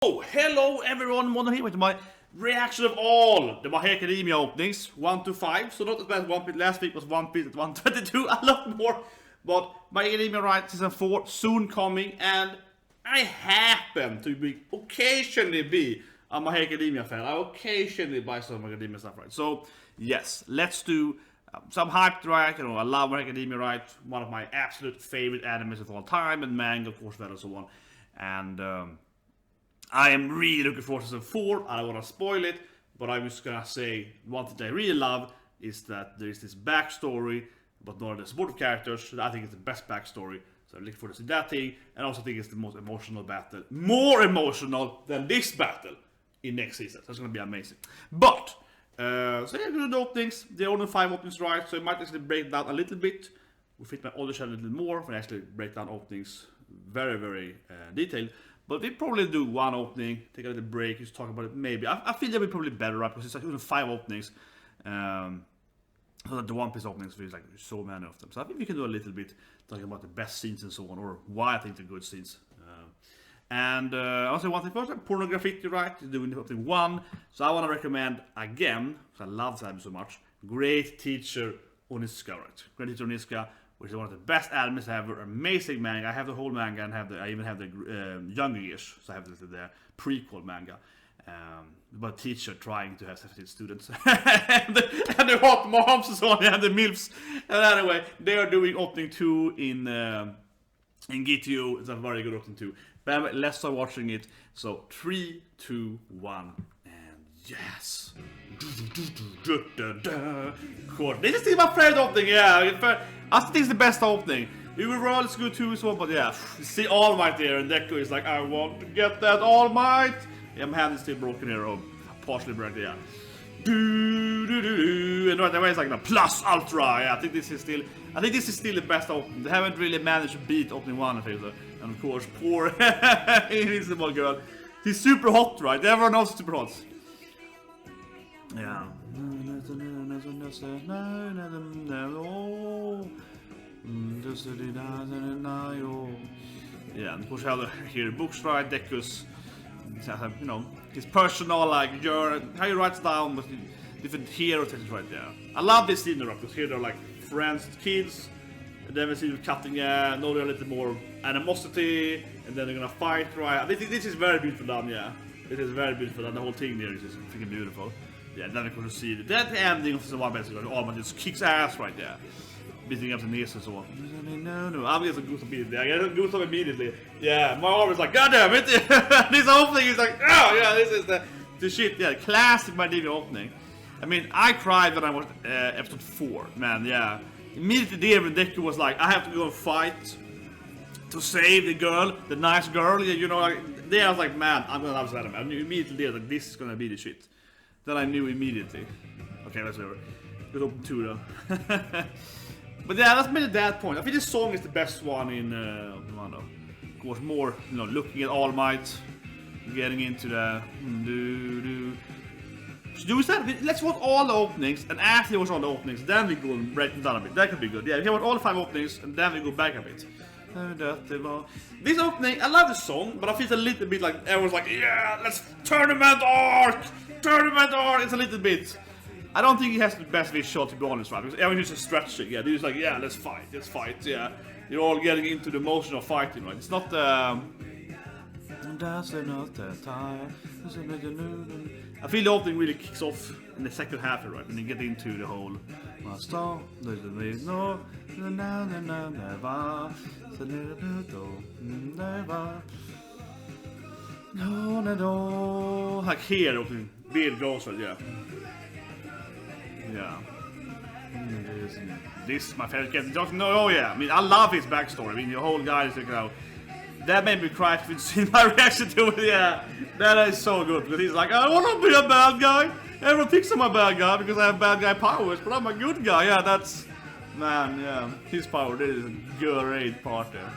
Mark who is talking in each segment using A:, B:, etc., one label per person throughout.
A: Oh, hello everyone, Mono here with my reaction of all the My Hero Academia openings, 1 to 5, so not as bad as One Piece. Last week was One Piece at 122, a lot more, but My Hero Academia, right, season 4, soon coming, and I happen to occasionally be a My Hero Academia fan. I occasionally buy some My Hero Academia stuff, right, so yes, let's do some hyped, right, you know, I love My Hero Academia, right, one of my absolute favorite animes of all time, and manga, of course, and so on, and I am really looking forward to season 4. I don't want to spoil it, but I'm just gonna say one thing I really love is that there is this backstory, but not the supportive characters. I think it's the best backstory, so I'm looking forward to see that thing, and I also think it's the most emotional battle, more emotional than this battle in next season. So it's gonna be amazing. But so yeah, we're gonna do openings. There are only 5 openings, right? So I might actually break down a little bit. We fit my other channel a little more when I actually break down openings very detailed. But we probably do one opening, take a little break, just talk about it maybe. I feel that we're probably better, right? Because it's like only 5 openings. So that the One Piece openings feels like so many of them. So I think we can do a little bit talking about the best scenes and so on, or why I think they're good scenes. Also one thing first, like pornography, right? Doing opening 1. So I want to recommend again, because I love that so much, Great Teacher Onizuka, right? Great Teacher Onizuka, which is one of the best animes ever, amazing manga. I have the whole manga and I even have the younger years, so I have the prequel manga. About teacher trying to have 17 students and the hot moms and so on, and the milfs. And anyway, they are doing opening 2 in GTO. It's a very good opening 2. But anyway, let's start watching it. So 3, 2, 1, and yes. Of course, this is still my favorite opening, yeah. I think it's the best opening. Overall, it's good too, so, but yeah, you see All Might there, and Deku is like, I want to get that All Might. Yeah, my hand is still broken here, or partially broken, yeah. And right away it's like, plus Ultra, yeah. I think this is still the best opening. They haven't really managed to beat opening 1, I think so. And of course, poor Invisible Girl. She's super hot, right? Everyone knows she's super hot. Yeah. Yeah, and of course, how here books, right? Deku's, you know, his personal, like, how he writes down with different hero things right there. I love this scene, because here they're like friends, kids, and then we see them cutting, know they're a little more animosity, and then they're gonna fight, right? This is very beautiful done, yeah. It is very beautiful done. The whole thing there is just freaking beautiful. Yeah, then we could see that ending of the one basically, oh, man, just kicks ass right there. Beating up the knees and so on. No, I'm getting some goosebumps immediately. I get goosebumps immediately. Yeah, my arm is like, god damn it! This opening is like, oh yeah, this is the shit. Yeah, classic My Hero opening. I mean, I cried when I watched episode 4, man, yeah. Immediately there when Deku was like, I have to go and fight to save the girl, the nice girl, yeah, you know, like, there I was like, man, I'm gonna love this anime. I knew immediately there, like, this is gonna be the shit. Then I knew immediately. Okay, that's over. Good open 2 though. But yeah, that's made at that point. I think this song is the best one in one of course, more, you know, looking at All Might, getting into the So do that. Let's watch all the openings, and after we watch all the openings, then we go and break them down a bit. That could be good. Yeah, we can watch all the 5 openings, and then we go back a bit. This opening, I love the song, but I feel it's a little bit like everyone's like, yeah, let's tournament arc! Tournament arc! It's a little bit. I don't think he has the best visual, to be honest, right? Because everyone's just stretching, yeah. They're just like, yeah, let's fight, yeah. You're all getting into the motion of fighting, right? It's not I feel the opening really kicks off in the second half, right? When you get into the whole like here, opening beard goes, right? Yeah. Yeah. This is my favorite character. Oh yeah, I mean, I love his backstory. I mean, the whole guy is like, you know, that made me cry if you'd seen my reaction to it. Yeah, that is so good because he's like, I don't want to be a bad guy. Everyone thinks I'm a bad guy because I have bad guy powers, but I'm a good guy. Yeah, that's, man, yeah, his power. This is a great part there.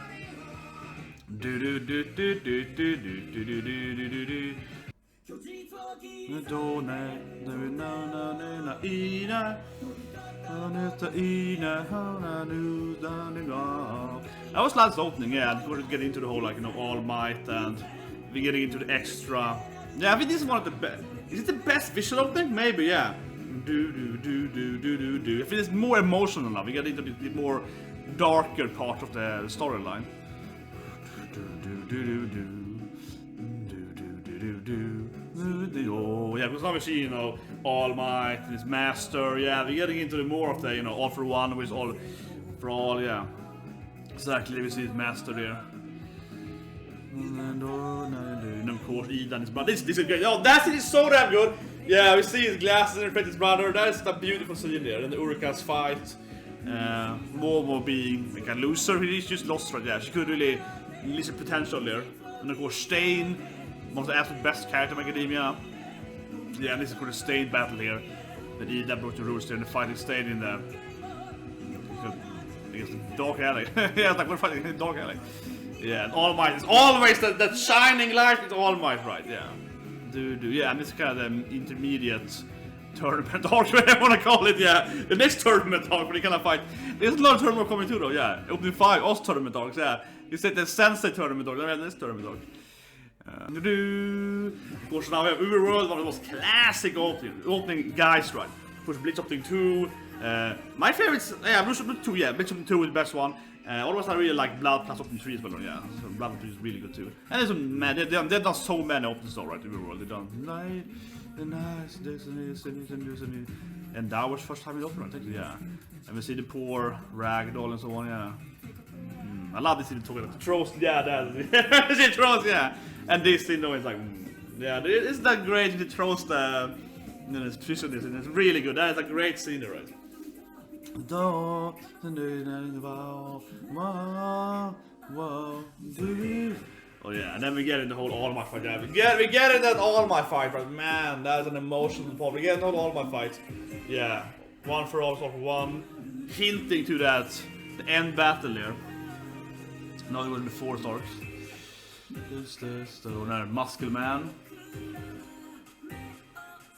A: I was last opening, yeah, before we get into the whole, like, you know, All Might and we're getting into the extra. Yeah, I think this is one of the best. Is it the best visual opening? Maybe, yeah. I think it's more emotional now. We get into the more darker part of the storyline. Oh yeah, because now we see, you know, All Might and his master. Yeah, we're getting into the more of the, you know, all for one, which is all for all. Yeah, exactly. We see his master there. And of course, Eden is brother. This is great. Oh, that is so damn good. Yeah, we see his glasses and reflect his brother. That is a beautiful scene there. And the Uruka's fight. Momo being like a loser. He's just lost right there. She could really release a potential there. And of course, Stein, one of the absolute best character in Academia. Yeah, and this is for the Stein battle here. That Ida brought the rules there and the fighting Stein in the. I guess the Dark Alley. Yeah, it's like we're fighting in the Dark Alley. Yeah, and All Might is always that shining light. It's All Might, right? Yeah. Yeah, and this is kind of the intermediate tournament arc, whatever I want to call it. Yeah, the next tournament arc where they kind of fight. There's a lot of tournament coming too, though. Yeah, opening 5 us tournament arcs. Yeah, you said the Sensei tournament arc. Yeah, this tournament arc. Of course, now we have Overworld, one of the most classic opening guys, right? Of course, Blitz opening 2. My favorites, yeah, Blitz opening 2. Yeah, Blitz opening 2 is the best one. Otherwise, I really like Blood plus opening 3 as well. Yeah, so Blood opening 3 is really good too. And there's some man, they've done so many openings though, right? Overworld, they've done Night, the Nice, and that was first time in open, right? Yeah, and we see the poor Ragdoll and so on. Yeah. I love this scene talking about the trolls. Yeah, that's it. Trolls, yeah. And this scene though is like, yeah, it's that great. The trolls, this position is, and it's really good. That is a great scene, right? Oh yeah, and then we get in the whole All Might fight. Yeah, we get in that All Might fight, right? Man, that is an emotional part. We get in the All Might fight. Yeah, one for all, all for one, hinting to that the end battle there. Now it was in the 4th arc. So Muscle Man.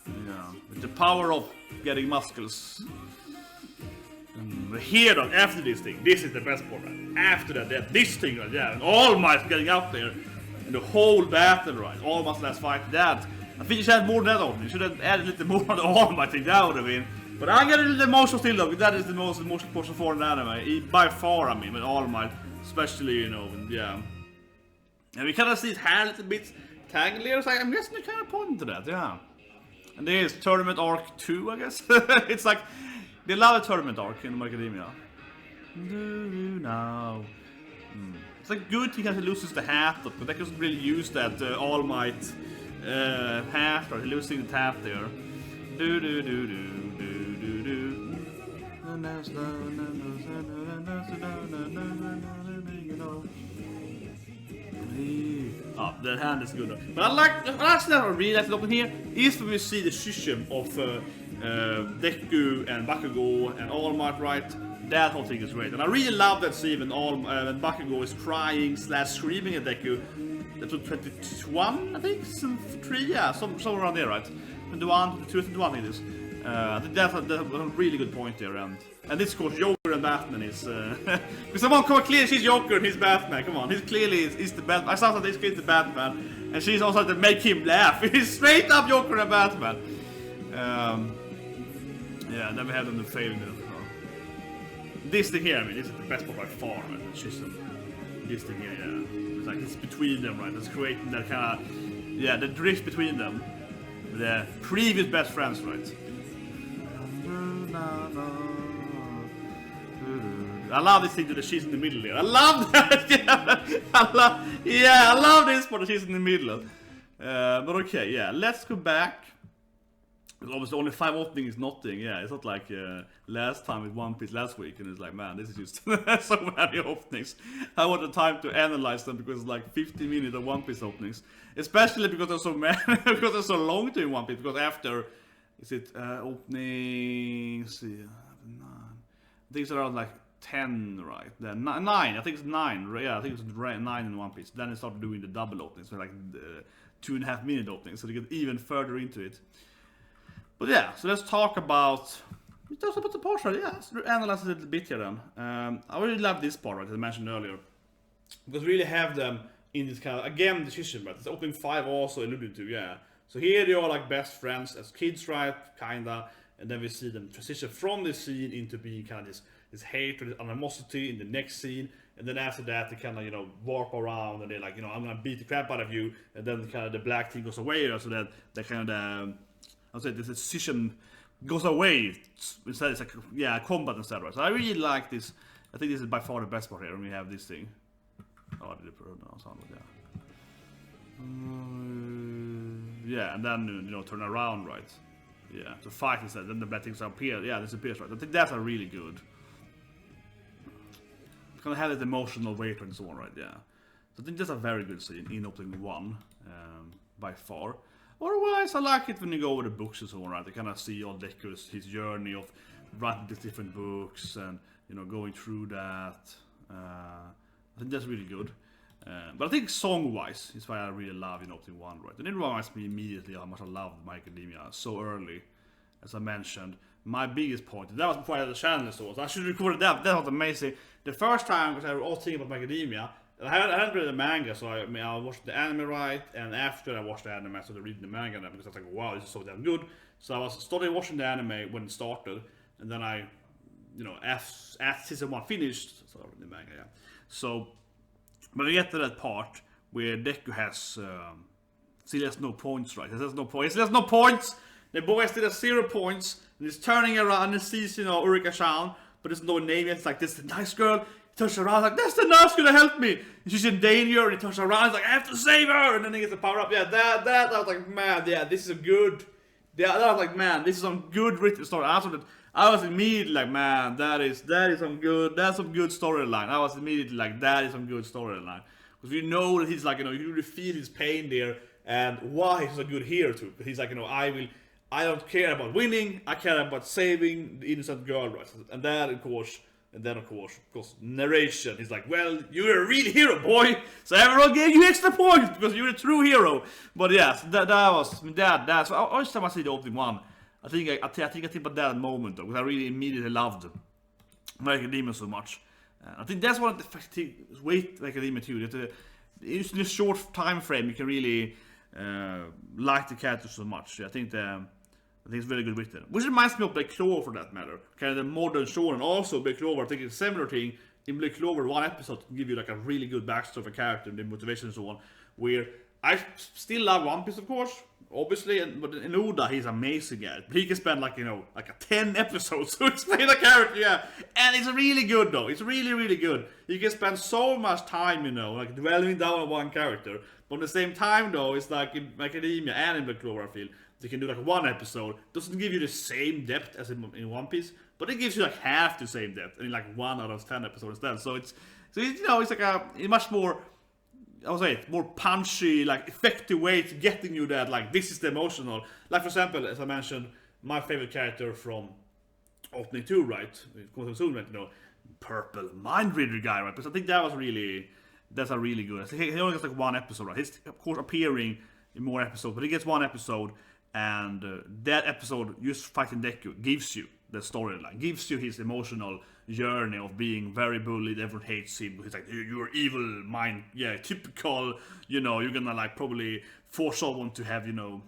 A: Yeah, with the power of getting muscles. Here, though, after this thing, this is the best part, right? After that, this thing, right? Yeah, and All Might getting out there, and the whole battle, right? All Might's last fight, that. I think you should have more than that on. You should have added a little more on the All Might thing, that would have been. But I get a little emotional still, though, because that is the most emotional portion for an anime. By far, I mean, with All Might, especially, you know, yeah. And we kind of see his hair a little bit tanglier, so I'm guessing you kind of point to that, yeah. And there's Tournament Arc 2, I guess. It's like. They love a tournament arc in Academia. Now. It's like good he kind of loses the hat, but they doesn't really use that All Might hat, or losing the hat there. Oh, that hand is good. But I like, actually, I really like the open here is when we see the system of Deku and Bakugo and All Might, right? That whole thing is great, and I really love that scene when when Bakugo is crying / screaming at Deku. That was 21, I think, 3, yeah, somewhere around there, right? 21, 21 it is. I think that's a really good point there, and this, of course, Joker and Batman is. Because someone clearly she's Joker and he's Batman. Come on, he's clearly is the Batman. I saw that he's clearly the Batman, and she's also to make him laugh. He's straight up Joker and Batman. Yeah, and then we have them failing them. This thing here, I mean, this is the best part by far, right? This thing here, yeah. It's like it's between them, right? It's creating that kind of, yeah, the drift between them. The previous best friends, right? I love this thing to the she's in the middle here. I love that. Yeah, I love this part. She's in the middle. But okay, yeah. Let's go back. Obviously, only 5 openings is nothing. Yeah, it's not like last time with One Piece last week, and it's like, man, this is just so many openings. I want the time to analyze them because it's like 50 minutes of One Piece openings, especially because there's so many, because they're so long to One Piece. Because after, is it opening? Let's see, 9. I think it's around like 10, right? Then 9. I think it's 9. Yeah, I think it's 9 in One Piece. Then they started doing the double openings, so like 2.5 minute openings, so they get even further into it. But yeah, so let's talk about the part, right? Yeah, let's analyze a little bit here then. I really love this part, right, as I mentioned earlier. Because we really have them in this kind of, again, decision, but it's opening 5 also alluded to, yeah. So here they are like best friends as kids, right, kinda, and then we see them transition from this scene into being kind of this hatred, this animosity in the next scene, and then after that they kind of, you know, warp around and they're like, you know, I'm gonna beat the crap out of you, and then kind of the black team goes away, so that they kind of, I'll say this decision goes away, instead it's like, yeah, combat instead, right? So I really like this. I think this is by far the best part here when we have this thing. Oh, I did it no, sound like that. Yeah, and then, you know, turn around, right? Yeah, to fight instead, then the black things appear. Yeah, disappears, right? I think that's a really good. It's gonna have that emotional weight and so on, right? Yeah. So I think that's a very good scene in opening 1, by far. Otherwise, I like it when you go over the books and so on, right? I kind of see all Deku's, his journey of writing these different books and, you know, going through that. I think that's really good. But I think song-wise is why I really love in opening 1, right? And it reminds me immediately how much I loved My Academia so early. As I mentioned, my biggest point, that was before I had the channel, so I should have recorded that. That was amazing. The first time, because I was all thinking about My Academia, I hadn't read the manga, so I watched the anime, right? And after I watched the anime, I started reading the manga because I was like, wow, this is so damn good. So I started watching the anime when it started, and then I, you know, as season 1 finished, so I read the manga, yeah. So, but I get to that part where Deku has, still has no points, right? He has no points. He has no points. The boy still has 0 points, and he's turning around and sees, you know, Urika-chan, but there's no name yet. It's like, this is the nice girl. He turns around like, that's the nice girl to help me. And she's in danger, and he turns around, he's like, I have to save her. And then he gets the power up. Yeah, that I was like, man, yeah, this is a good. Yeah, I was like, man, this is some good written story. I was immediately like, man, that is some good, that's some good storyline. I was immediately like, that is some good storyline. Because you know that he's like, you know, you really feel his pain there, and why he's a good hero too. Because he's like, you know, I don't care about winning, I care about saving the innocent girl, right? And then of course, narration. He's like, well, you're a real hero, boy. So everyone gave you extra points because you're a true hero. But yes, that's always time I see the opening 1. I think I think about that moment though, because I really immediately loved My Academia so much. I think that's one of the things with Academia too. That in a short time frame, you can really like the characters so much. I think it's very good written. Which reminds me of Black Clover for that matter. Kind of the modern shonen, also Black Clover. I think it's a similar thing. In Black Clover, 1 episode can give you like a really good backstory of a character and the motivation and so on. Where I still love One Piece, of course, obviously, but in Oda he's amazing at it. But he can spend like, you know, like a 10 episodes to explain a character, yeah. And it's really good though. It's really, really good. You can spend so much time, you know, like dwelling down on one character. But at the same time though, it's like in Academia and in Black Clover, I feel they can do like 1 episode. Doesn't give you the same depth as in One Piece, but it gives you like half the same depth in like 1 out of 10 episodes instead. So it's you know, it's like a much more, I would say, more punchy, like effective way to getting you that, like, this is the emotional. Like, for example, as I mentioned, my favorite character from opening 2, right? Soon, right? You know, purple mind reader guy, right? Because I think that's a really good. I think he only gets like 1 episode, right? He's of course appearing in more episodes, but he gets 1 episode, and that episode, just fighting Deku, gives you the storyline, gives you his emotional journey of being very bullied, everyone hates him, he's like, you're evil, mind, yeah, typical, you know, you're gonna like probably force someone to have, you know,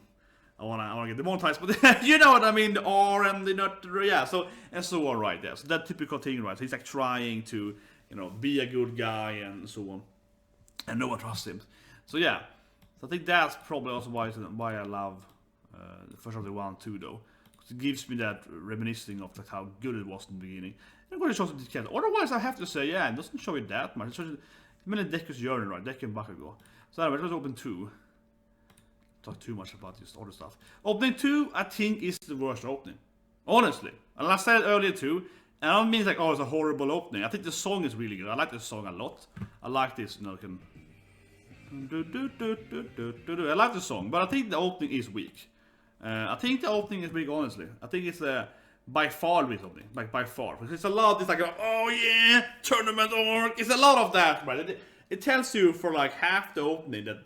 A: I wanna get demonetized, but you know what I mean, the R and the not, yeah, so, and so on, right there, so that typical thing, right, he's like trying to, you know, be a good guy and so on, and no one trusts him, so yeah, so I think that's probably also why I love the first of the 1 too though. It gives me that reminiscing of like how good it was in the beginning. And it shows the character. Otherwise, I have to say, yeah, it doesn't show it that much. It shows Deku's journey, right? Deku and Bakugo. So anyway, let's open 2. Talk too much about this other stuff. Opening 2, I think, is the worst opening. Honestly. And I said earlier too, and I don't mean like, oh, it's a horrible opening. I think the song is really good. I like the song a lot. I like this, you know, I like the song, but I think the opening is weak. I think the opening is big, honestly. I think it's by far the opening, like by far. Because it's a lot of this, like, oh yeah, tournament orc. It's a lot of that, right? It tells you for like half the opening that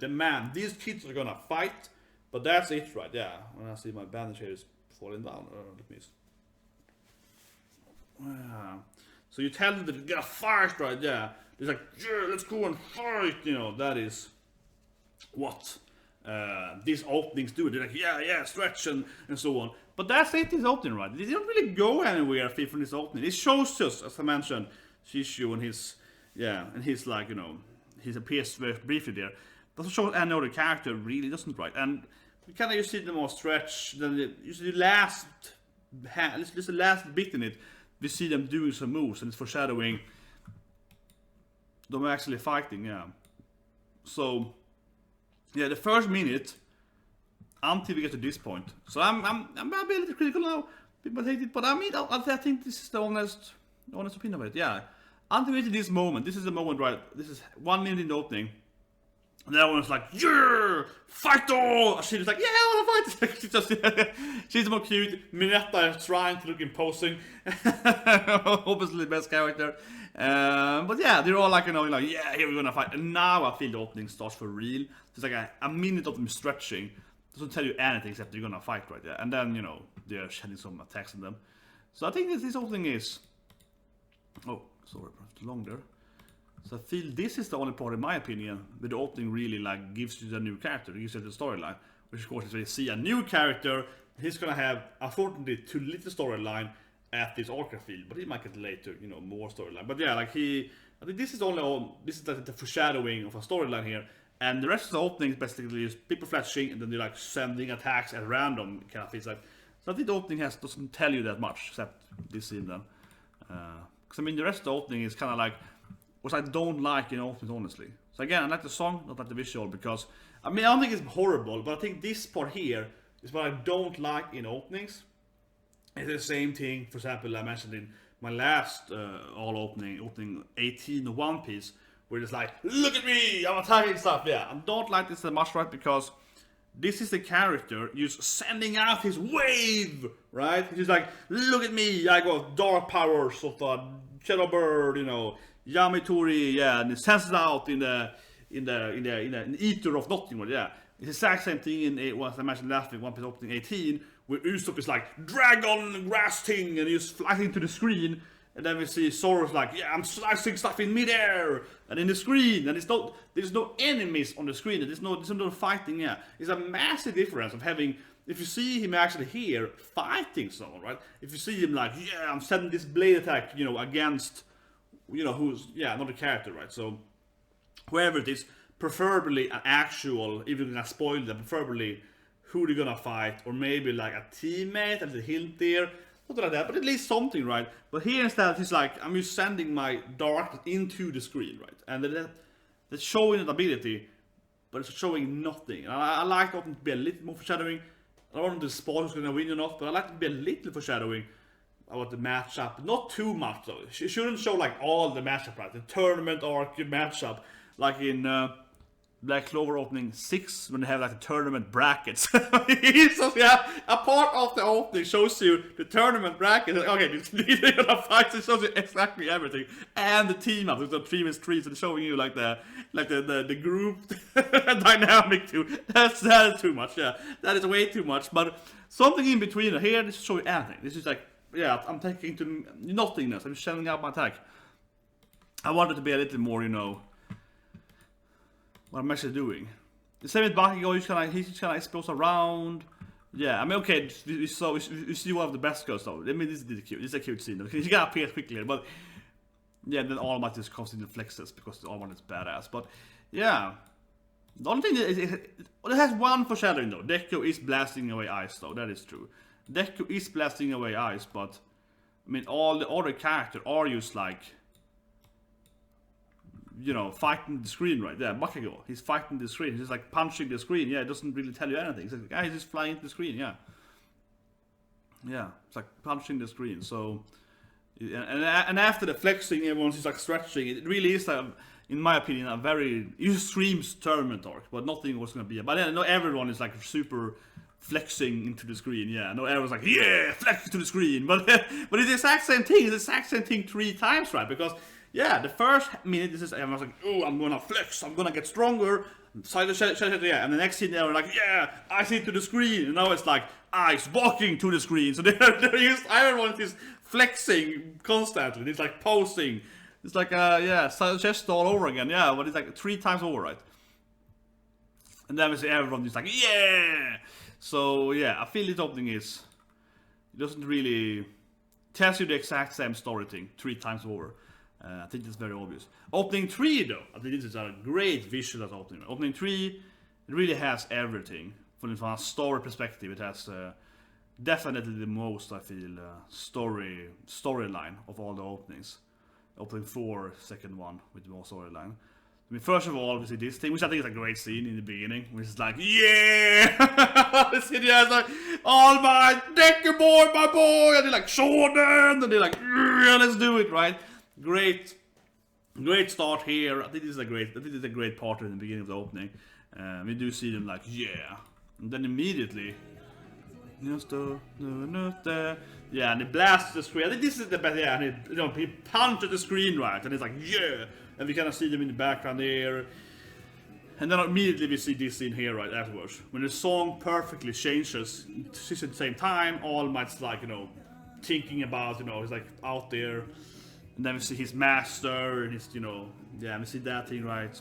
A: these kids are gonna fight, but that's it, right? Yeah. When I see my bandage here is falling down, let me see. So you tell them that they're gonna fight, right? Yeah. It's like, yeah, let's go and fight. You know, that is what these openings do. They're like, yeah, stretch and so on. But that's it, this opening, right? They don't really go anywhere from this opening. It shows us, as I mentioned, Shishu and his like, you know, his appears very briefly there. Doesn't show any other character really doesn't, right? And we kind of you see them more stretch. Then you see the last bit in it. We see them doing some moves, and it's foreshadowing them actually fighting. Yeah. So yeah, the first minute until we get to this point. So I'm a little critical now. People hate it, but I mean, I think this is the honest opinion of it. Yeah. Until we get to this moment, this is the moment, right? This is 1 minute in the opening. And everyone's like, yeah, fight all! And she's like, yeah, I want to fight! she's just, she's more cute. Minetta is trying to look imposing. Obviously the best character. But yeah, they're all like, you know, like, yeah, here we're gonna fight. And now I feel the opening starts for real. It's like a minute of them stretching. Doesn't tell you anything except they're gonna fight right there. And then, you know, they're shedding some attacks on them. So I think this opening is... Oh, sorry, perhaps longer. So I feel this is the only part, in my opinion, where the opening really like gives you the new character, gives you the storyline. Which of course is where you see a new character. He's gonna have, unfortunately, too little storyline at this arc field, but he might get later, you know, more storyline. But yeah, like I think this is only this is like the foreshadowing of a storyline here, and the rest of the opening is basically just people flashing, and then they're like sending attacks at random kind of things. Like, so I think the opening doesn't tell you that much, except this scene then. Because I mean, the rest of the opening is kind of like. Which I don't like in openings, honestly. So again, I like the song, not like the visual, because I mean I don't think it's horrible, but I think this part here is what I don't like in openings. It's the same thing, for example, I mentioned in my last opening 18 of One Piece, where it's like, look at me, I'm attacking stuff. Yeah, I don't like this that much, right? Because this is the character just sending out his wave, right? He's just like, look at me, I got dark powers of a shadow bird, you know. Yamitori, yeah, and it sends it out in the ether of nothing, yeah. It's the exact same thing in what I mentioned last week, One Piece opening 18, where Usopp is like dragon grass thing, and he's flying into the screen, and then we see Zoro's like, yeah, I'm slicing stuff in midair, and in the screen, and there's no enemies on the screen, there's no fighting, yeah. It's a massive difference of having. If you see him actually here fighting someone, right? If you see him like, yeah, I'm sending this blade attack, you know, against. You know, who's, yeah, not a character, right? So, whoever it is, preferably an actual, even if I spoil them, preferably who they're gonna fight, or maybe like a teammate, and a hint there, something like that, but at least something, right? But here instead, he's like, I'm just sending my darkness into the screen, right? And that's showing an ability, but it's showing nothing. And I like it to be a little more foreshadowing. I don't want to spoil who's gonna win or not, but I like it to be a little foreshadowing about the matchup, not too much though. She shouldn't show like all the matchup, right? The tournament arc matchup, like in Black Clover opening 6 when they have like the tournament brackets. So yeah, a part of the opening shows you the tournament bracket. Okay, they're gonna fight. It shows you exactly everything, and the team up. There's the 3v3, so they're showing you like the group dynamic too. That is too much. Yeah, that is way too much. But something in between here, this is showing anything. This is like. Yeah, I'm taking to nothingness. I'm shelling out my attack. I wanted to be a little more, you know, what I'm actually doing. The same with Bakugo, he's just kind of exposed around. Yeah, I mean, okay, we see one of the best girls though. I mean, this is cute. This is a cute scene. He got appear quickly, but yeah, then All Might just comes in the flexes because the All Might is badass. But yeah, the only thing is, it has one foreshadowing though. Deku is blasting away ice though. That is true. Deku is blasting away ice, but I mean, all the other characters are just like, you know, fighting the screen right there. Bakugo, he's fighting the screen. He's like punching the screen. Yeah, it doesn't really tell you anything. It's like, he's just flying into the screen. Yeah, yeah, it's like punching the screen. So, and after the flexing, everyone's just like stretching. It really is, in my opinion, a very screams tournament arc, but nothing was gonna be. But I know everyone is like super. Flexing into the screen, yeah. No, everyone's like, yeah, flex to the screen. But it's the exact same thing. It's the exact same thing 3 times, right? Because, yeah, the first minute, this is everyone's like, oh, I'm gonna flex, I'm gonna get stronger. Yeah. And the next scene, they're like, yeah, ice into the screen. And now it's like, ice walking to the screen. So they're used, everyone is flexing constantly. It's like posing. It's like chest all over again, yeah, but it's like 3 times over, right? And then we see everyone just like, yeah! So yeah, I feel this opening it doesn't really tells you the exact same story thing 3 times over. I think it's very obvious. Opening 3 though, I think this is a great visual as opening. Opening 3, it really has everything. From a story perspective, it has definitely the most, I feel, storyline of all the openings. Opening 4, second one with more storyline. I mean, first of all, we see this thing, which I think is a great scene in the beginning, which is like, yeah! The scene is like, all my Decker boy, my boy! And they're like, Jordan! And they're like, yeah, let's do it, right? Great start here. I think this is a great part in the beginning of the opening. We do see them like, yeah. And then immediately, yeah, and he blasts the screen. I think this is the best, yeah, and he punches the screen, right? And it's like, yeah! And we kind of see them in the background there. And then immediately we see this scene here right afterwards. When the song perfectly changes at the same time, All Might's like, thinking about, he's like out there. And then we see his master and his, yeah, we see that thing, right?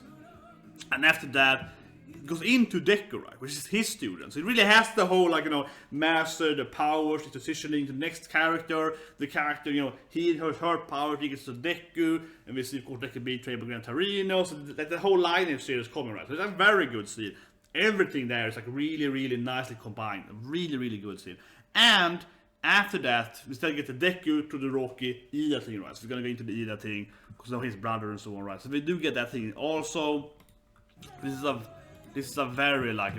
A: And after that, it goes into Deku, right? Which is his students. It really has the whole, like, master, the powers, the transitioning to the next character. The character, he has her power, he gets to Deku. And we see, of course, Deku betrayed by Gran Torino. So the whole lineage series coming, right? So it's a very good scene. Everything there is, like, really, really nicely combined. A really, really good scene. And after that, we still get the Deku to the Rocky Ida thing, right? So we're gonna go into the Ida thing, because of his brother and so on, right? So we do get that thing. Also, this is a very, like,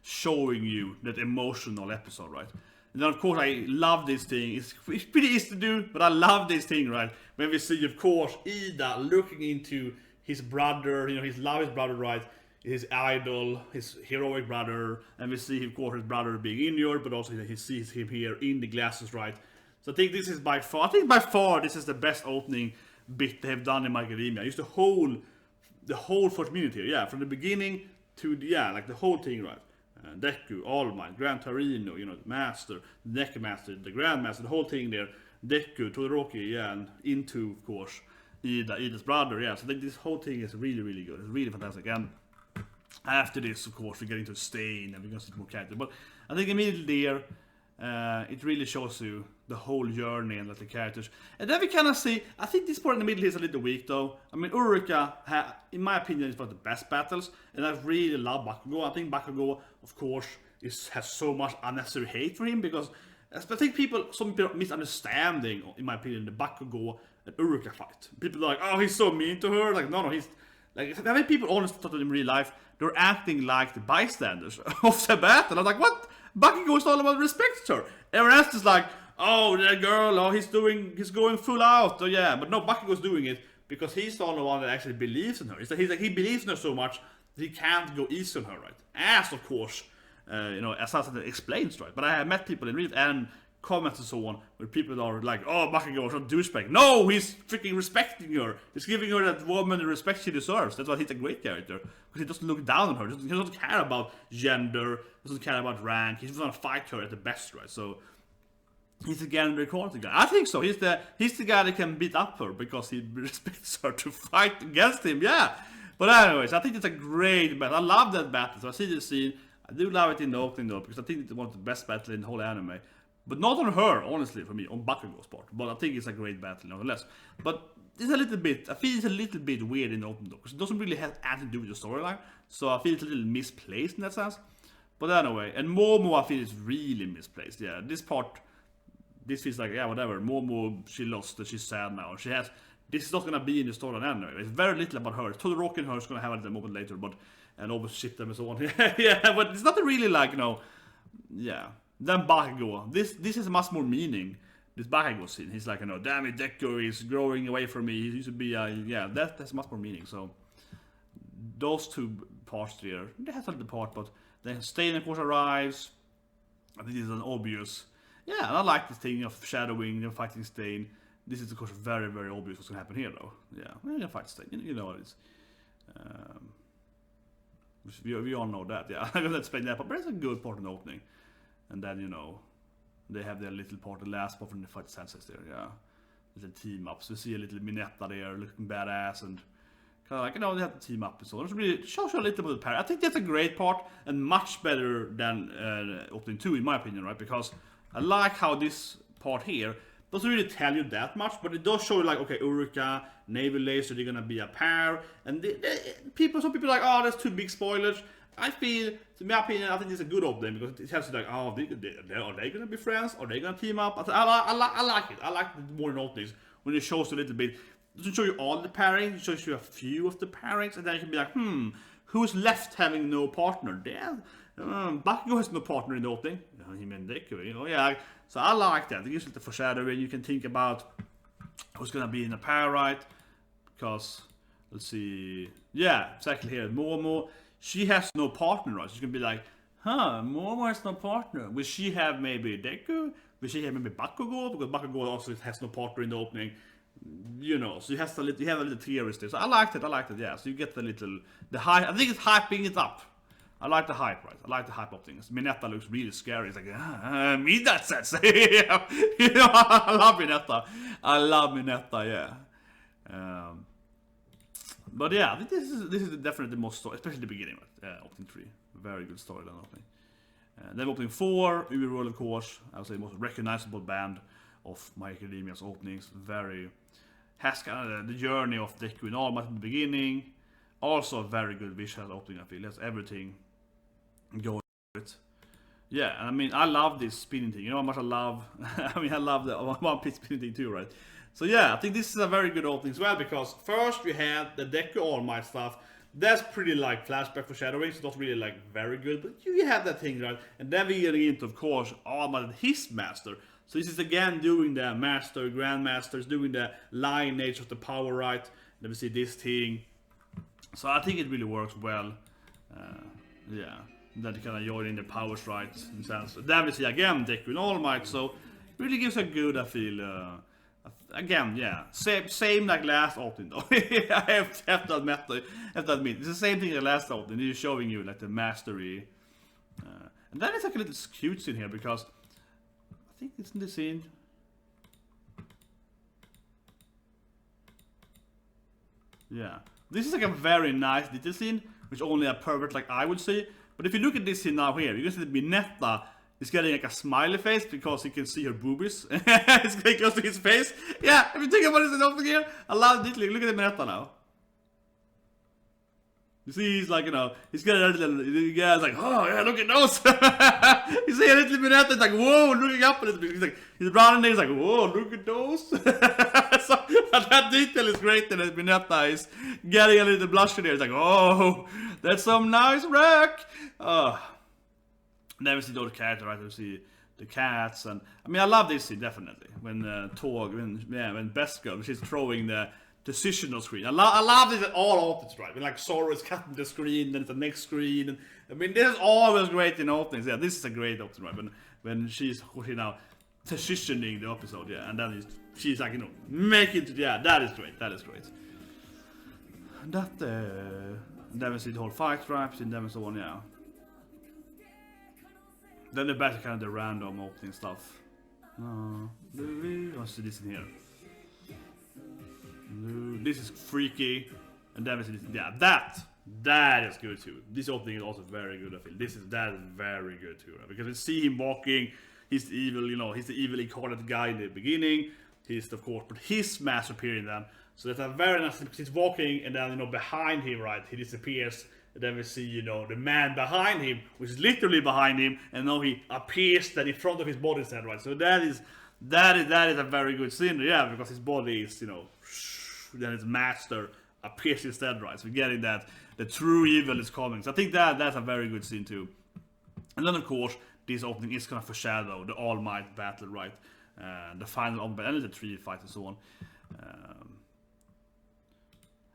A: showing you that emotional episode, right? And then, of course, I love this thing. It's pretty easy to do, but I love this thing, right? When we see, of course, Ida looking into his brother, his brother, right? His idol, his heroic brother, and we see, of course, his brother being injured, but also he sees him here in the glasses, right? So I think this is by far, this is the best opening bit they have done in My Academia. Just the whole first minute here, yeah, from the beginning to the, yeah, like the whole thing, right? Deku, All Might, Gran Torino, the Master, the Deku Master, the Grandmaster, the whole thing there. Deku, Todoroki, yeah, and into, of course, Ida's brother, yeah. So I think this whole thing is really, really good. It's really fantastic. And after this, of course, we get into Stain and we're gonna see more characters. But I think immediately there, it really shows you the whole journey and like the characters. And then we kind of see, I think this part in the middle is a little weak though. I mean, Urika, in my opinion, is one of the best battles. And I really love Bakugo. I think Bakugo, of course, has so much unnecessary hate for him because I think some people are misunderstanding, in my opinion, the Bakugo and Urika fight. People are like, oh, he's so mean to her. Like, no, he's... Like, I mean, people honestly thought in real life, they're acting like the bystanders of the battle. I'm like, what? Bakugo is all about respect her. Everyone else is like, oh, that girl, oh, he's going full out. Oh, yeah, but no, Bakugo's doing it because he's the only one that actually believes in her. He's like, he believes in her so much that he can't go easy on her, right? As, of course, as Assassin explains, right? But I have met people in real and comments and so on, where people are like, oh, Bakugo is a douchebag. No, he's freaking respecting her. He's giving her that woman the respect she deserves. That's why he's a great character. Because he doesn't look down on her. He doesn't care about gender. Doesn't care about rank. He's gonna fight her at the best, right? So he's again the quality guy. I think so. He's the guy that can beat up her because he respects her to fight against him. Yeah. But anyways, I think it's a great battle. I love that battle. So I see this scene. I do love it in the opening though, because I think it's one of the best battles in the whole anime. But not on her, honestly, for me, on Bakugo's part. But I think it's a great battle, nonetheless. But it's a little bit, I feel it's a little bit weird in the open, though, because it doesn't really have anything to do with the storyline. So I feel it's a little misplaced in that sense. But anyway, and Momo, I feel is really misplaced. Yeah, this feels like, yeah, whatever. Momo, she lost, and she's sad now. This is not gonna be in the storyline anyway. It's very little about her. Todoroki and her is gonna have it a moment later, and always ship them and so on. Yeah, but it's not really like, yeah. Then Bakugo, this has much more meaning. This Bakugo scene, he's like, damn it, Deku is growing away from me. He used to be, yeah, that's much more meaning. So those two parts there, they have a little part, but then Stain, of course, arrives. I think this is an obvious. Yeah, and I like this thing of shadowing and fighting Stain. This is, of course, very, very obvious what's gonna happen here, though. Yeah, we're gonna fight Stain. You know what it is. We all know that. Yeah, I'm gonna explain that, but it's a good part in the opening. And then, they have their little part, the last part from the fight senses there, yeah. little team ups. We see a little Minetta there looking badass and kind of like, you know, they have to team up and so on. It really shows you a little bit of the parry. I think that's a great part and much better than opening 2 in my opinion, right? Because I like how this part here doesn't really tell you that much, but it does show you like, okay, Uruka, Naval Laser, they're gonna be a pair, and some people are like, oh, that's too big spoilers. I feel, in my opinion, I think it's a good opening because it tells you like, oh, are they gonna be friends? Are they gonna team up? I like it. I like it more than openings when it shows you a little bit. It doesn't show you all the pairings, it shows you a few of the pairings, and then you can be like, who's left having no partner? Bakugo has no partner in the opening. Him and Deku, you know, yeah. So I like that. It gives you the foreshadowing. You can think about who's gonna be in a pair, right? Because let's see, yeah, exactly here. Momo, she has no partner, right? She's gonna be like, Momo has no partner. Will she have maybe Deku? Will she have maybe Bakugo? Because Bakugo also has no partner in the opening. You know, so you have a little theorist there. So I liked it, yeah. So you get the hype. I think it's hyping it up. I like the hype, right? I like the hype of things. Minetta looks really scary. It's like, me that says. You know, I love Minetta, yeah. But yeah, I think this is definitely the most story, especially the beginning, right? Opening 3, very good storyline opening. Then opening 4, Ubi Roller Course. I would say the most recognizable band of My Hero Academia's openings. Very has kind of the journey of Deku and All Might in the beginning. Also a very good visual opening. I feel that's everything going with it. Yeah, and I mean, I love this spinning thing. You know how much I love. I mean, I love the One Piece spinning thing too, right? So yeah, I think this is a very good opening as well because first we had the Deku All Might stuff. That's pretty like flashback foreshadowing, so not really like very good, but you have that thing, right? And then we get into, of course, All Might and his master. So this is again doing the master, grandmasters, doing the lineage of the power, right? Then we see this thing. So I think it really works well. Yeah. Then you kind of join in the powers, right? In sense. Then we see again Deku and All Might, so really gives a good, I feel. Again, yeah, same like last opening though. I have to admit, it's the same thing as last opening. He's showing you like the mastery, and then it's like a little cute scene here because I think it's in the scene. Yeah, this is like a very nice detail scene, which only a pervert like I would see. But if you look at this scene now here, you can see that Minetta is getting like a smiley face because you can see her boobies. It's getting close to his face. Yeah, if you think about this enough here, I love it. Look at the Minetta now. You see, he's like, you know, he's got a little, yeah, it's like, oh yeah, look at those. You see a little Minetta, it's like, whoa, looking up, and he's like, he's brown and he's like, whoa, look at those. So that detail is great, and Minetta is getting a little blush there. It's like, oh, that's some nice wreck. Then we see the other characters, right? We see the cats, and I mean, I love this scene definitely. When when Beskar, she's throwing the decisional screen. I love this at all opens, right? When like Zoro is cutting the screen, then it's the next screen, and I mean, this is always great in openings. Yeah, this is a great opening, right? When she's, you know, positioning the episode, yeah, and then she's like, you know, making it, yeah, that is great. That is great. That then we see the whole fight traps, and then so on, yeah. Then the back to kind of the random opening stuff. Let's see this in here. This is freaky. And then we see this. Yeah, that is good too. This opening is also very good, I feel. That is very good too, right? Because we see him walking. He's the evil, you know, he's the evil incarnate guy in the beginning. He's of course, but his master appearing then. So that's a very nice thing because he's walking and then, you know, behind him, right, he disappears. And then we see, you know, the man behind him, which is literally behind him, and now he appears then in front of his body instead, right? So that is a very good scene, yeah, because his body is, you know, then his master appears instead, right? So we're getting that the true evil is coming. So I think that's a very good scene too. And then of course, this opening is gonna foreshadow the All Might battle, right? The final All Might and the tree fight and so on.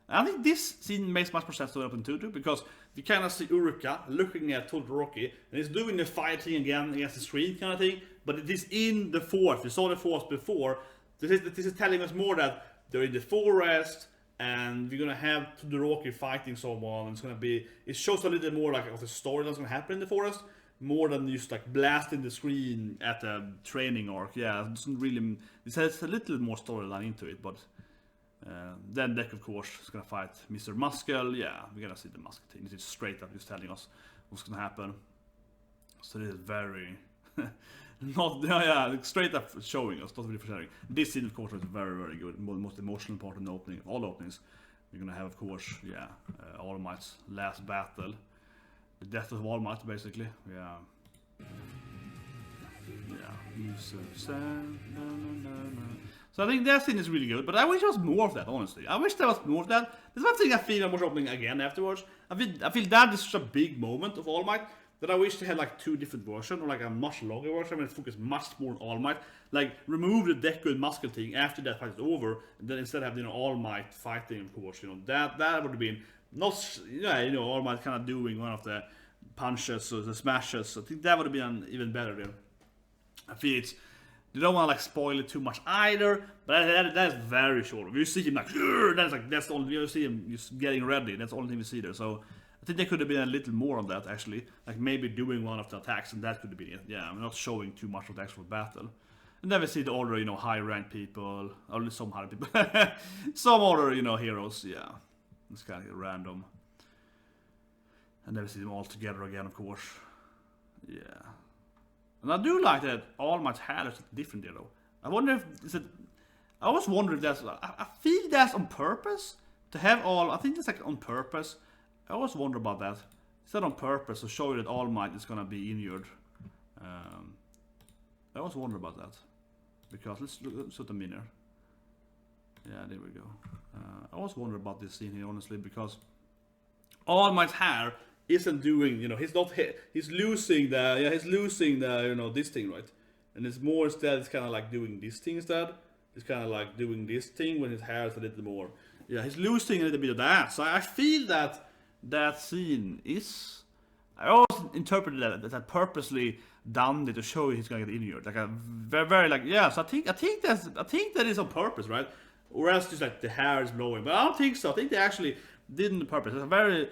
A: I think this scene makes much more sense to open 2 too, because you kind of see Uruka looking at Todoroki, and he's doing the fighting again against the screen kind of thing, but it is in the forest. We saw the forest before. This is telling us more that they're in the forest, and we're gonna have Todoroki fighting someone. It's gonna be. It shows a little more like of the story that's gonna happen in the forest. more than just like blasting the screen at a training arc. Yeah, it doesn't really. It has a little more storyline into it, but then Deck of course is gonna fight Mr. Muscle. Yeah, we're gonna see the Muscle team. It's straight up just telling us what's gonna happen. So this is very not straight up showing us, not really for sharing. This scene of course is very, very good. Most emotional part in the opening of all openings. We're gonna have of course, All Might's last battle. The death of All Might basically. Yeah. He's so sad. So I think that scene is really good, but I wish there was more of that, honestly. I wish there was more of that. There's one thing I feel I'm watching opening again afterwards. I feel that is such a big moment of All Might that I wish they had like 2 different versions, or like a much longer version, and focus much more on All Might. Like remove the Deku and Muscle thing after that fight is over, and then instead have All Might fighting, of course. That would have been not All Might kind of doing one of the punches or the smashes. I think that would have been even better there. I feel they don't want to like spoil it too much either, but that is very short. You see him like, that's the only you see him just getting ready. That's the only thing we see there. So I think there could have been a little more on that actually, like maybe doing one of the attacks, and that could have been it. Yeah, I'm not showing too much of the actual battle. And then we see the older, high ranked people, only some high people, some other, heroes. Yeah, it's kind of random. And then we see them all together again, of course. Yeah. And I do like that All Might's hair is different there though. I wonder if I always wonder if that's. I feel that's on purpose to have all. I think it's like on purpose. I always wonder about that. Is that on purpose to show you that All Might is gonna be injured? I always wonder about that because let's at the mirror. Yeah, there we go. I always wonder about this scene here honestly because All Might's hair isn't doing, he's losing the, this thing, right? And it's more instead, it's kind of like doing this thing instead. It's kind of like doing this thing when his hair is a little more, he's losing a little bit of that. So I feel that scene is, I always interpreted that purposely done it to show you he's gonna get injured. Like a very, very like, so I think that is on purpose, right? Or else just like the hair is blowing, but I don't think so. I think they actually didn't on purpose. It's a very,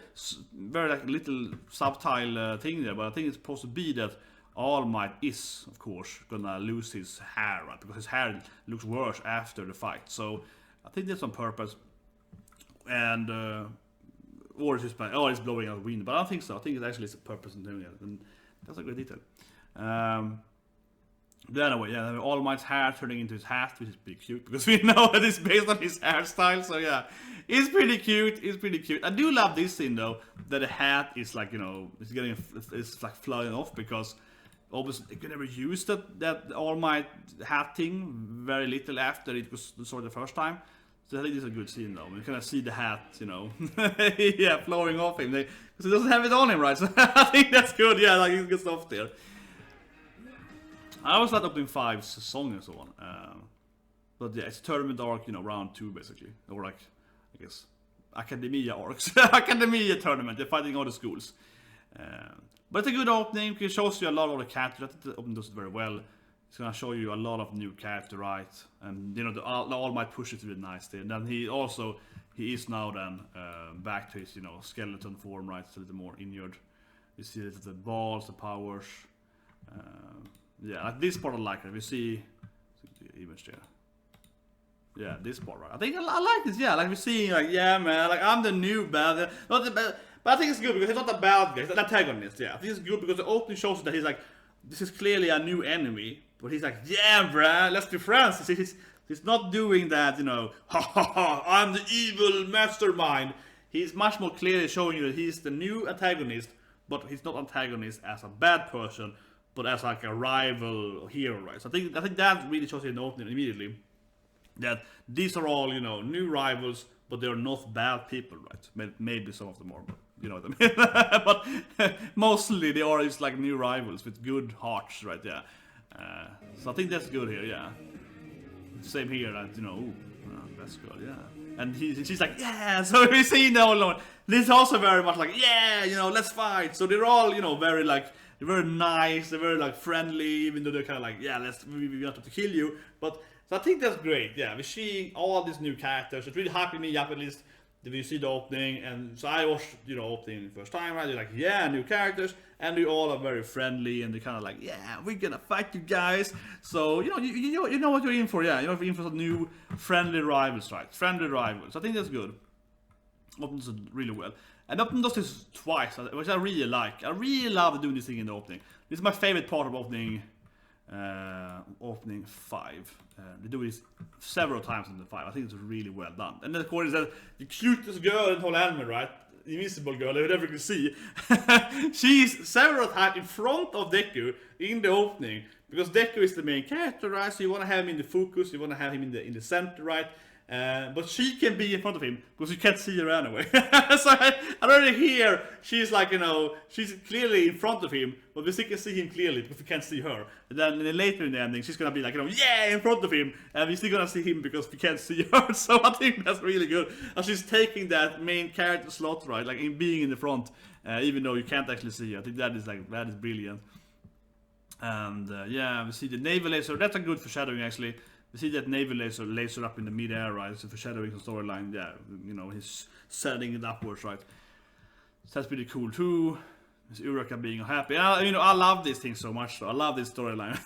A: very like little subtle thing there, but I think it's supposed to be that All Might is, of course, gonna lose his hair, right? Because his hair looks worse after the fight. So I think that's on purpose, and or it's just it's blowing out wind. But I don't think so. I think it actually is a purpose in doing it, and that's a great detail. But anyway, All Might's hair turning into his hat, which is pretty cute because we know that it's based on his hairstyle. So yeah, it's pretty cute. It's pretty cute. I do love this scene though, that the hat is like it's like flying off because obviously they could never use that All Might hat thing very little after it was the first time. So I think this is a good scene though. We kind of see the hat, flowing off him because he doesn't have it on him, right? So I think that's good. Yeah, like he gets off there. I always like opening 5's song and so on. But yeah, it's tournament arc, round 2 basically. Or like, I guess, Academia arcs. Academia tournament, they're fighting all the schools. But it's a good opening, it shows you a lot of the characters. I think the opening does it very well. It's gonna show you a lot of new character, right? And the All Might pushes it really nice there. And then he is now then back to his, skeleton form, right? It's a little more injured. You see the balls, the powers. Like this part I like it. We see the image there. Yeah, this part, right? I think I like this. Yeah, like we see, like man, like I'm the new bad, not the bad, but I think it's good because he's not the bad guy. He's the antagonist. Yeah, I think it's good because the opening shows that he's like, this is clearly a new enemy, but he's like, yeah, bruh, let's be friends. He's not doing that, ha ha ha, I'm the evil mastermind. He's much more clearly showing you that he's the new antagonist, but he's not antagonist as a bad person, but as like a rival hero, right? So I think that really shows you in the opening immediately that these are all, new rivals, but they're not bad people, right? Maybe some of them are, but you know what I mean. But mostly they are just like new rivals with good hearts, right? Yeah. So I think that's good here, yeah. Same here, that that's good, yeah. And she's like, yeah. So we see the whole. This is also very much like, yeah, let's fight. So they're all, very like. They're very nice, they're very like friendly, even though they're kind of like, yeah, we want to kill you. But so I think that's great. Yeah, we're seeing all these new characters. It's really hyping me up at least. Did you see the opening? And so I watched, you know, opening the first time, right? You're like, yeah, new characters, and they all are very friendly, and they're kind of like, yeah, we're gonna fight you guys. So you know what you're in for, yeah. You know, you're in for some new friendly rivals, right? Friendly rivals. I think that's good. Opens it really well, and opening does this twice, which I really like. I really love doing this thing in the opening. This is my favorite part of opening 5. They do this several times in the 5. I think it's really well done. And then of course that the cutest girl in the whole anime, right? The invisible girl you never can see. She's several times in front of Deku in the opening, because Deku is the main character, right? So you want to have him in the focus, you want to have him in the center, right? But she can be in front of him because you can't see her anyway. So I already hear she's like, you know, she's clearly in front of him, but we still can see him clearly because we can't see her. And then later in the ending, she's gonna be like, you know, yeah, in front of him, and we're still gonna see him because we can't see her. So I think that's really good. And she's taking that main character slot, right, like in being in the front, even though you can't actually see her. I think that is brilliant. And yeah, we see the naval laser. That's a good foreshadowing actually. You see that naval laser up in the mid-air, right? So foreshadowing the storyline there. You know, he's setting it upwards, right? So that's pretty cool too. There's Uraka being happy. You know, I love this thing so much. So I love this storyline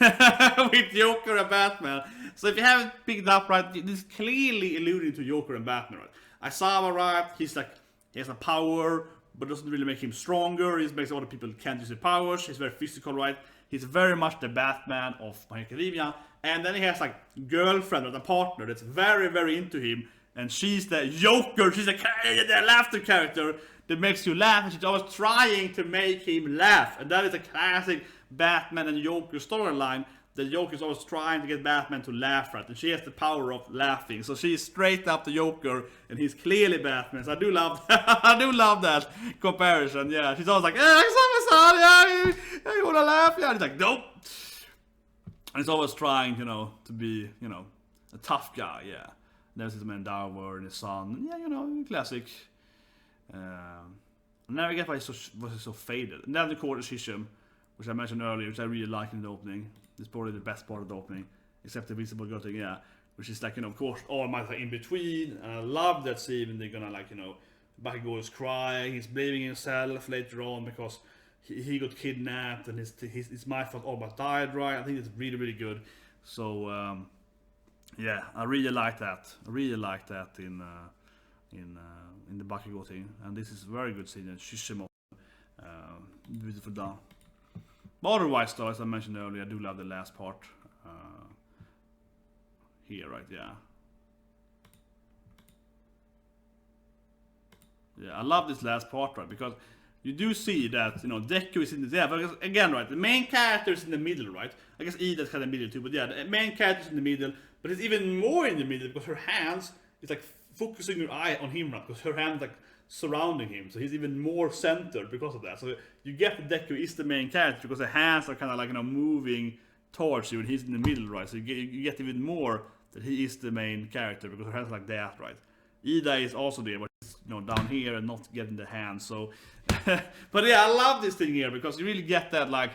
A: with Joker and Batman. So if you haven't picked up, right, this is clearly alluding to Joker and Batman, right? Aizawa, right? He's like, he has a power, but doesn't really make him stronger. He makes other people can't use their powers. He's very physical, right? He's very much the Batman of My Hero Academia. And then he has like girlfriend or a partner that's very, very into him. And she's the Joker. She's the laughter character that makes you laugh. And she's always trying to make him laugh. And that is a classic Batman and Joker storyline. The Joker is always trying to get Batman to laugh, right? And she has the power of laughing. So she's straight up the Joker, and he's clearly Batman. So I do love that. I do love that comparison. Yeah, she's always like, "Hey, my son, yeah, you wanna laugh?" Yeah, and he's like, "Nope." And he's always trying, you know, to be, you know, a tough guy. Yeah. There's his man Dower and his son. Yeah, you know, classic. Now I get why he's so faded. And then the quarter Shisham, which I mentioned earlier, which I really like in the opening. It's probably the best part of the opening, except the visible girl thing, yeah. Which is like, you know, of course, all my in between. And I love that scene when they're gonna, like, you know, Bakugo is crying, he's blaming himself later on because he got kidnapped and it's my fault, almost died, right? I think it's really, really good. So, yeah, I really like that. I really like that in the Bakugo thing. And this is a very good scene. And Shishimo, beautiful done. But otherwise, though, as I mentioned earlier, I do love the last part. Here, right? Yeah. Yeah, I love this last part, right? Because you do see that, you know, Deku is in the... Yeah, but again, right, the main character is in the middle, right? I guess Ida's kind of middle too, but yeah, the main character is in the middle, but it's even more in the middle because her hands is like focusing your eye on him, right? Because her hands like surrounding him, so he's even more centered because of that. So you get that Deku is the main character because the hands are kind of like, you know, moving towards you, and he's in the middle, right? So you get even more that he is the main character because her hands are like that, right? Ida is also there, but he's, you know, down here and not getting the hands. So, but yeah, I love this thing here because you really get that, like,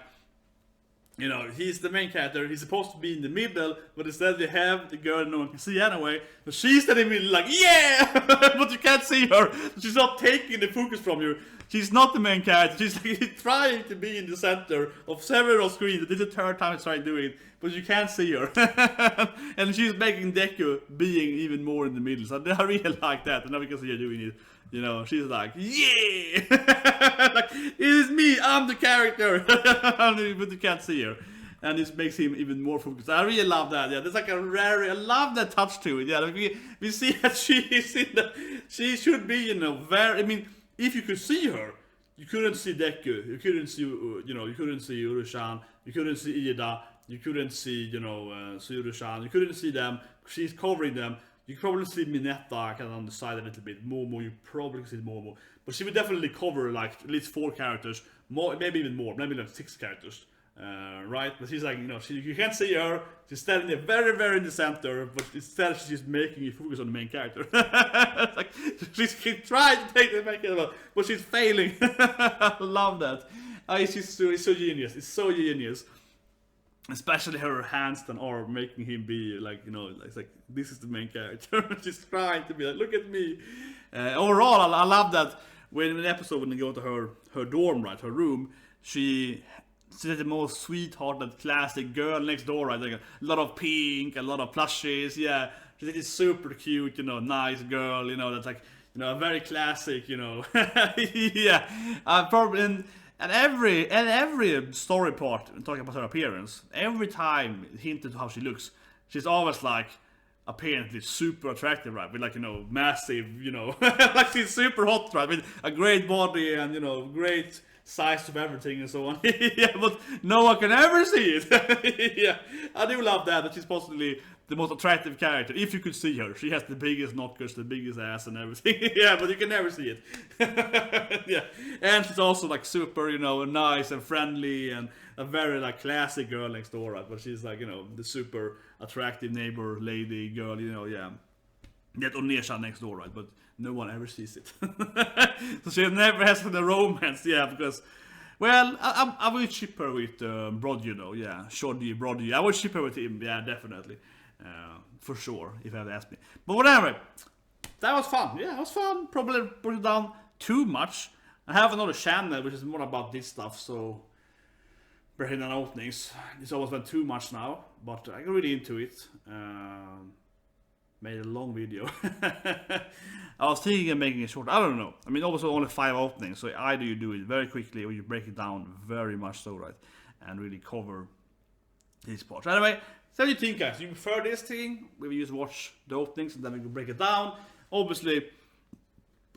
A: you know, he's the main character, he's supposed to be in the middle, but instead they have the girl no one can see anyway, but she's in the middle like, yeah! But you can't see her, she's not taking the focus from you, she's not the main character, she's like trying to be in the center of several screens. This is the third time I tried doing it, but you can't see her. And she's making Deku being even more in the middle, so I really like that, and now we can see her doing it. You know, she's like, yeah! Like, it is me, I'm the character! But you can't see her. And this makes him even more focused. I really love that, yeah. There's like a rare, I love that touch to it, yeah. Like we see that she is in the, she should be, you know, very, I mean, if you could see her, you couldn't see Deku, you couldn't see, you know, you couldn't see Urushan, you couldn't see Ida, you couldn't see, you know, Surushan, you couldn't see them, she's covering them. You probably see Mineta kind of on the side a little bit. Momo, you probably see Momo. But she would definitely cover like at least 4 characters, more, maybe even more, maybe like 6 characters. Right? But she's like, you know, you can't see her. She's standing there very, very in the center, but instead she's making you focus on the main character. It's like, she's trying to take the main character, but she's failing. I love that. It's so genius. It's so genius. especially her hands then are making him be like, you know, it's like this is the main character. She's trying to be like, look at me. Overall, I love that when in the episode when they go to her dorm, right, her room, she's the most sweethearted classic girl next door, right? Like a lot of pink, a lot of plushies, yeah. She's this super cute, you know, nice girl, you know, that's like, you know, a very classic, you know, yeah. Probably and every story part talking about her appearance, every time hinted to how she looks, she's always like apparently super attractive, right? With like, you know, massive, you know, like she's super hot, right? With a great body and, you know, great size of everything and so on. Yeah, but no one can ever see it. Yeah, I do love that she's possibly the most attractive character. If you could see her, she has the biggest knockers, the biggest ass and everything. Yeah, but you can never see it. Yeah, and she's also like super, you know, nice and friendly and a very like classic girl next door, right? But she's like, you know, the super attractive neighbor lady girl, you know, yeah. That Onesha next door, right? But no one ever sees it. So she never has the romance, yeah, because, well, I will ship her with Brodie, though, yeah. Shoddy, Brodie. I will ship her with him, yeah, definitely. For sure, if you had asked me. But whatever, that was fun. Yeah, it was fun. Probably put it down too much. I have another channel which is more about this stuff, so breaking down openings. It's almost been too much now, but I got really into it. Made a long video. I was thinking of making it short. I don't know. I mean, also only 5 openings, so either you do it very quickly or you break it down very much so, right? And really cover these parts. Anyway, so what do you think, guys? You prefer this thing where we just watch the openings and then we can break it down? Obviously,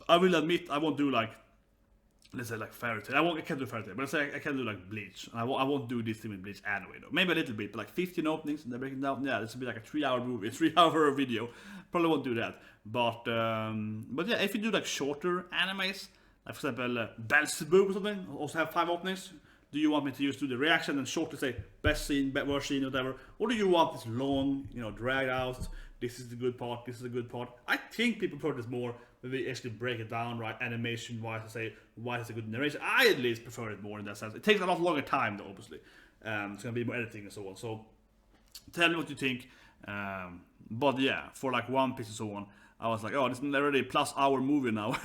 A: I will admit I won't do like, let's say like Fairy Tail. I can't do Fairy Tail, but let's say I can do like Bleach. And I won't do this thing with Bleach anyway, though. Maybe a little bit, but like 15 openings and then breaking down. Yeah, this will be like a 3-hour movie, 3-hour video. Probably won't do that. But yeah, if you do like shorter animes, like for example Belzebub or something, also have 5 openings. Do you want me to just do the reaction and shortly say best scene, worst scene, whatever? Or do you want this long, you know, drag out? This is the good part, this is the good part. I think people prefer this more when we actually break it down, right? Animation wise, to say why it's a good narration. I at least prefer it more in that sense. It takes a lot longer time, though, obviously. It's gonna be more editing and so on. So tell me what you think. But yeah, for like One Piece and so on, I was like, oh, this is already a +hour movie now.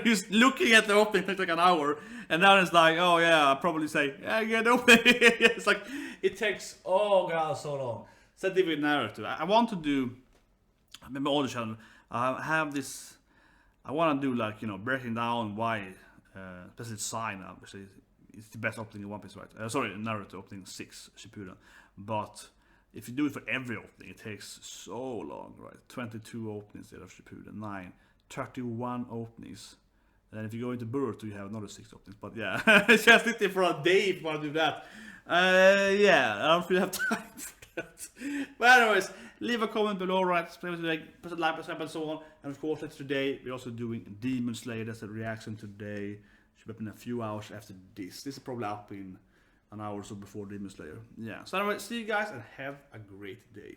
A: Just looking at the opening takes like an hour, and then it's like, oh yeah, I'll probably say, yeah, get the opening. It's like, it takes, oh god, so long. Same thing with narrative. I want to do, I remember all the channel, I have this, I want to do like, you know, breaking down why, especially Sign, obviously, it's the best opening in One Piece, right? Sorry, Naruto opening 6, Shippuden. But if you do it for every opening, it takes so long, right? 22 openings instead of Shippuden, 9, 31 openings. And then if you go into Boruto, you have another 6 openings. But yeah, it's just sitting for a day if you want to do that. Yeah, I don't really have time for that. But anyways, leave a comment below, right? Press a like, and so on. And of course, today we're also doing Demon Slayer. That's a reaction today. Should be up in a few hours after this. This is probably up in an hour or so before Demon Slayer. Yeah. So anyway, see you guys and have a great day.